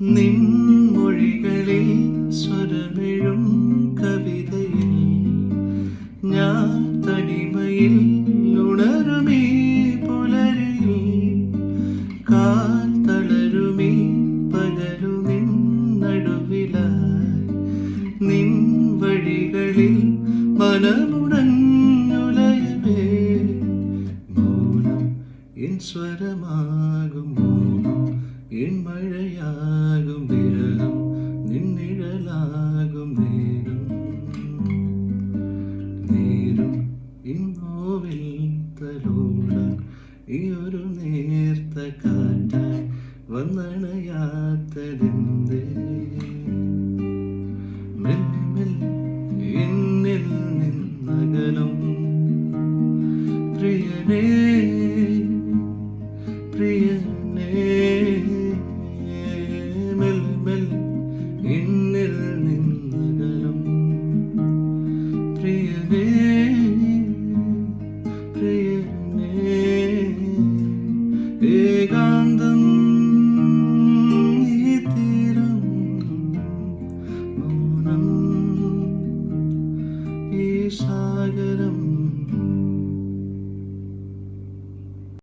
നിൻമൊഴികളിൽ സ്വരമെഴും കവിതയിൽ ഞാൻ തനിമയിൽ ഉണരുമീ പുലരിൽ കാത്തളരുമീ പകരുമിൻ നടുവിലായി നിൻ വഴികളിൽ മനമുടഞ്ഞുലയവേ മൗനം എൻ സ്വരമാകും മൗനം എൻ മഴയാകും വിരഹം നിന്നിഴലാകും നേരം നേരും ഇന്നോവിൽ തലോടാൻ ഈ ഒരു നേർത്ത കാറ്റായി വന്നണയാത്തതെന്തേ മെല്ലെ മെല്ലെ എന്നിൽ നിന്നകലും പ്രിയനേ പ്രിയനേ മെല്ലെ മെല്ലെ എന്നിൽ നിന്നകലും പ്രിയനേ പ്രിയനേ ഏകാന്തം ഈ തീരം മൗനം ഈ സാഗരം